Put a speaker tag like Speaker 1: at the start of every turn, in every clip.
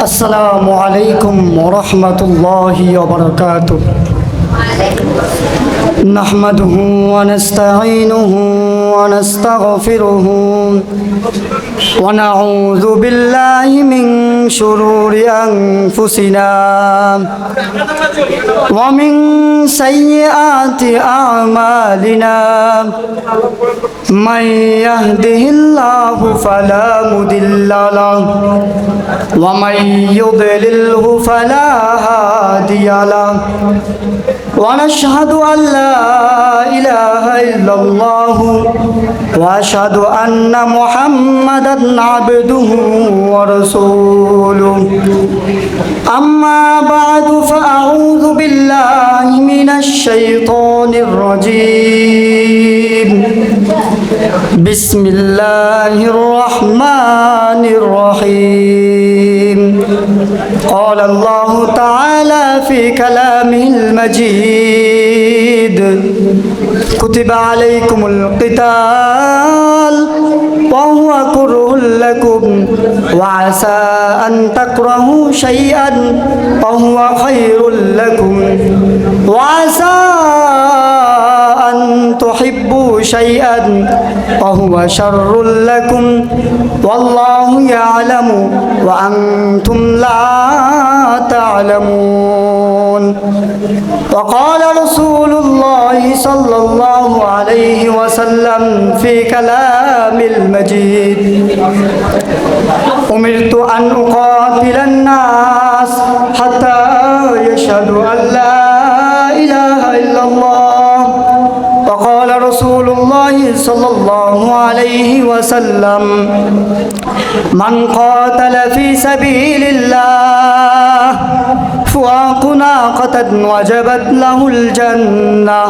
Speaker 1: السلام عليكم ورحمة الله وبركاته. نحمده ونستعينه ونستغفره ونعوذ بالله من شرور أنفسنا ومن سيئات أعمالنا. من يهده الله فلا مضل له ومن يضلله فلا هادي له. ونشهد أن لا إله إلا الله وأشهد أن محمدا عبده ورسوله. أما بعد فأعوذ بالله من الشيطان الرجيم. بسم الله الرحمن الرحيم. قال الله تعالى في كلامه المجيد: كتب عليكم القتال وهو كره لكم وعسى أن تكرهوا شيئا وهو خير لكم وعسى أن تحبوا شيئا وهو شر لكم والله يعلم وأنتم لا تعلمون. وقال رسول الله صلى الله عليه وسلم في كلام المجيد: أمرت أن أقاتل الناس حتى يشهدوا أن لا إله إلا الله. وقال رسول الله صلى الله عليه وسلم: من قاتل في سبيل الله فوق ناقة وجبت له الجنة.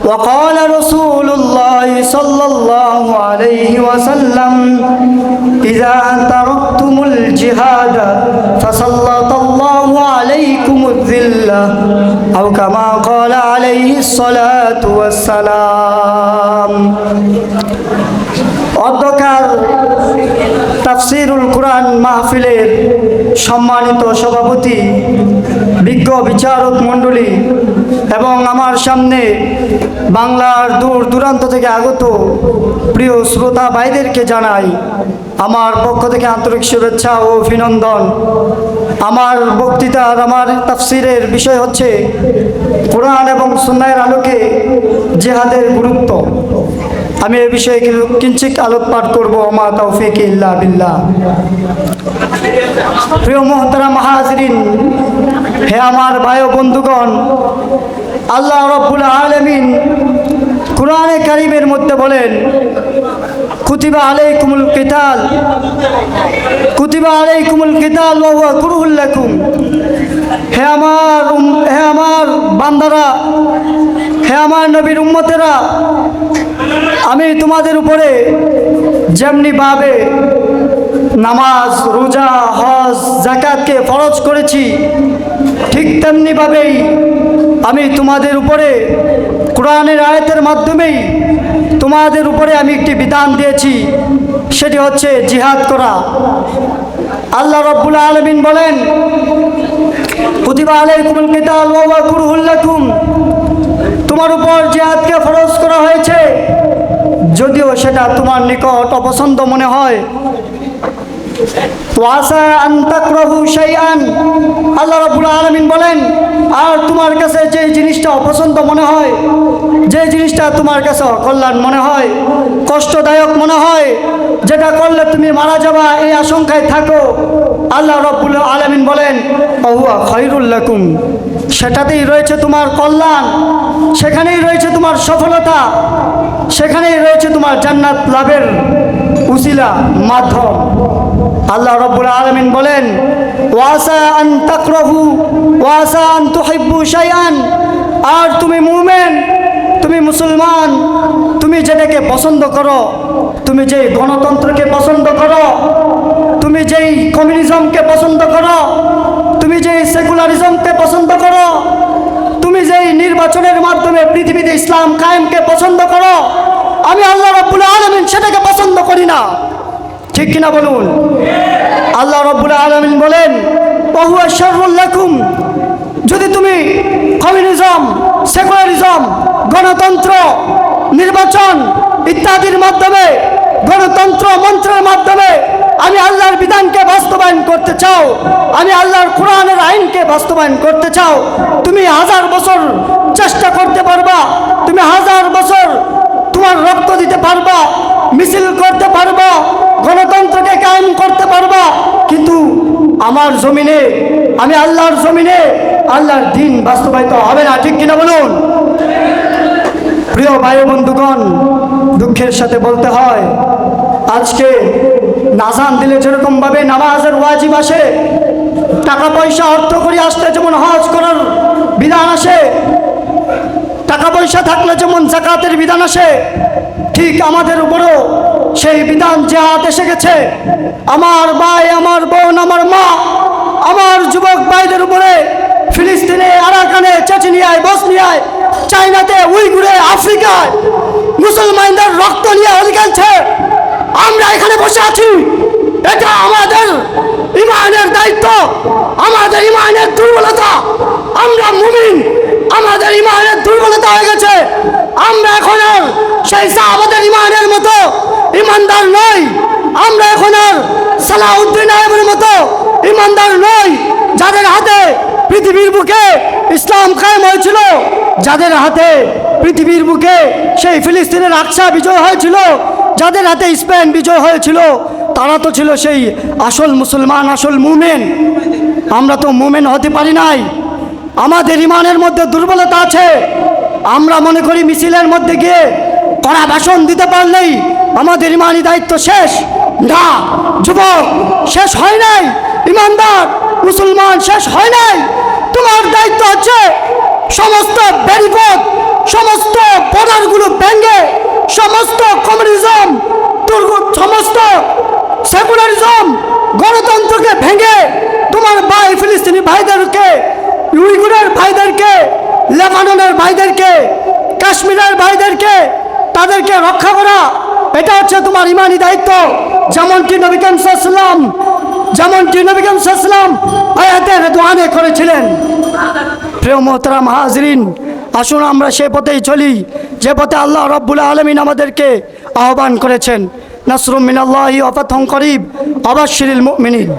Speaker 1: وقال رسول الله صلى الله عليه وسلم: إذا تركتم الجهاد فسلط الله عليكم الذلة أو كما قال عليه الصلاة والسلام. অধ্যকার তাফসিরুল কুরআন মাহফিলের সম্মানিত সভাপতি, বিজ্ঞ বিচারক মণ্ডলী এবং আমার সামনে বাংলার দূর দূরান্ত থেকে আগত প্রিয় শ্রোতা ভাইদেরকে জানাই আমার পক্ষ থেকে আন্তরিক শুভেচ্ছা ও অভিনন্দন। আমার বক্তৃতার আমার তাফসিরের বিষয় হচ্ছে কোরআন এবং সুন্নাহের আলোকে জিহাদের গুরুত্ব। আমি এই বিষয়ে কিঞ্চিত আলোকপাত করব। মা তৌফিক ইল্লা বিল্লাহ। প্রিয় মুহতারাম হাজিরিন, হে আমার ভাই ও বন্ধুগণ, আল্লাহ রাব্বুল আলামিন কুরআনে কারীমের মধ্যে বলেন: কুতিবা আলাইকুমুল কিতাল, কুতিবা আলাইকুমুল কিতাল ওয়া হুয়া কুরহুল লাকুম। হে আমার বান্দারা, হে আমার নবীর উম্মতেরা, আমি তোমাদের উপরে যেমনিভাবে নামাজ, রোজা, হজ, যাকাতকে ফরজ করেছি, ঠিক তেমনিভাবেই আমি তোমাদের উপরে কোরআনের আয়াতের মাধ্যমেই তোমাদের উপরে আমি একটি বিধান দিয়েছি, সেটি হচ্ছে জিহাদ করা। আল্লাহ রাব্বুল আলামিন বলেন: কুতিবা আলাইকুমুল কিতাল ওয়া হুয়া কুরহুল লাকুম। তোমার উপর জিহাদকে ফরজ করা হয়েছে, যদিও সেটা তোমার নিকট অপছন্দ মনে হয়। ওয়াসা আন তাকরাহু শাইআন, আল্লাহ রাব্বুল আলামিন বলেন, আর তোমার কাছে যে জিনিসটা অপছন্দ মনে হয়, যে জিনিসটা তোমার কাছে অকল্যাণ মনে হয়, কষ্টদায়ক মনে হয়, যেটা করলে তুমি মারা যাবা এই আশঙ্কায় থাকো, আল্লাহ রাব্বুল আলামিন বলেন ওয়া খায়রুল লাকুম, সেটাতেই রয়েছে তোমার কল্যাণ, সেখানেই রয়েছে তোমার সফলতা, সেখানেই রয়েছে তোমার জান্নাত লাভের উসিলা, মাধ্যম। আল্লাহ রাব্বুল আলামিন বলেন ওয়াসা আন তাকরাহু ওয়াসা আন তুহিব্বু শাইআন, আর তুমি মুমিন, তুমি মুসলমান, তুমি যেটাকে পছন্দ করো, তুমি যেই গণতন্ত্রকে পছন্দ করো, তুমি যেই কমিউনিজমকে পছন্দ করো, তুমি যেই সেকুলারিজমকে পছন্দ করো, তুমি যেই নির্বাচনের মাধ্যমে পৃথিবীতে ইসলাম কায়েমকে পছন্দ করো, আমি আল্লাহ রাব্বুল আলামিন সেটাকে পছন্দ করি না। ঠিক কিনা বলুন? আল্লাহ রাব্বুল আলামিন বলেন ওয়া হুয়া শাররুল লাকুম, যদি তুমি কমিউনিজম, সেকুলারিজম, গণতন্ত্র, নির্বাচন ইত্যাদির মাধ্যমে, গণতন্ত্র মন্ত্রের মাধ্যমে আমি আল্লাহর বিধানকে বাস্তবায়ন করতে চাও, আমি আল্লাহর কোরআনের আইনকে বাস্তবায়ন করতে চাও, তুমি 1000 বছর চেষ্টা করতে পারবা, তুমি 1000 বছর তোমার রক্ত দিতে পারবা, মিছিল করতে পারবা, গণতন্ত্রকে কায়েম করতে পারবা, কিন্তু আমার জমিনে, আমি আল্লাহর জমিনে আল্লাহর দ্বীন বাস্তবায়িত হবে না। ঠিক কিনা বলুন? প্রিয় ভাই বন্ধুগণ, দুঃখের সাথে বলতে হয় আজকে নাজান দিলে যেরকমভাবে নামাজের ওয়াজিব আসে, টাকা পয়সা অর্থ করি আসলে যেমন হজ করার বিধান আসে, টাকা পয়সা থাকলে যেমন যাকাতের বিধান আসে, ঠিক আমাদের উপরও সেই বিধান জিহাদ এসে গেছে। আমার ভাই, আমার বোন, আমার মা, আমার যুবক ভাইদের উপরে ফিলিস্তিনে, আরাকানে, চেচনিয়ায়, বসনিয়ায়, চাইনাতে, উইগুরে, আফ্রিকায় মুসলমানদের রক্ত নিয়ে অধিকাংশে আমরা এখানে বসে আছি। এটা আমাদের ইমানের দায়িত্ব, আমাদের ইমানের দুর্বলতা। আমরা মুমিন, আমাদের ইমানের দুর্বলতা হয়ে গেছে। আমরা এখন আর সেই সাহাবাদের ইমানের মতো ইমানদার নই। আমরা এখন আর সালাউদ্দিন আইবের মতো ইমানদার নই, যাদের হাতে পৃথিবীর বুকে ইসলাম কায়েম হয়েছিল, যাদের হাতে পৃথিবীর বুকে সেই ফিলিস্তিনের আকসা বিজয় হয়েছিল, যাদের হাতে স্পেন বিজয় হয়েছিল, তারা তো ছিল সেই আসল মুসলমান, আসল মুমিন। আমরা তো মুমিন হতে পারি নাই, আমাদের ইমানের মধ্যে দুর্বলতা আছে। আমরা মনে করি মিছিলের মধ্যে গিয়ে কড়া ভাষণ দিতে পারলেই আমাদের ইমানি দায়িত্ব শেষ। না যুবক, শেষ হয় নাই। ইমানদার মুসলমান শেষ হয় নাই। তোমার দায়িত্ব হচ্ছে সমস্ত ব্যারিকেড, সমস্ত বর্ডারগুলো ভেঙে, সমস্ত কমিউনিজম, সমস্ত সেকুলারিজম, গণতন্ত্রকে ভেঙে তোমার ভাই ফিলিস্তিনি ভাইদেরকে, উইগুরের ভাইদেরকে, লেবাননের ভাইদেরকে, কাশ্মীরের ভাইদেরকে, তাদেরকে রক্ষা করা, এটা হচ্ছে তোমার ইমানি দায়িত্ব। যেমনটি নবী করিম সাল্লাল্লাহু আলাইহি ওয়াসাল্লাম আয়াতে রিদওয়ানে করেছিলেন। প্রিয় মুহতারাম হাজরিন, আসুন আমরা সে পথেই চলি যে পথে আল্লাহ রাব্বুল আলামিন আমাদেরকে আহ্বান করেছেন। নাসরুম মিনাল্লাহি ওয়া ফাতহুন করিব, আবাশশিরিল মুমিনিন।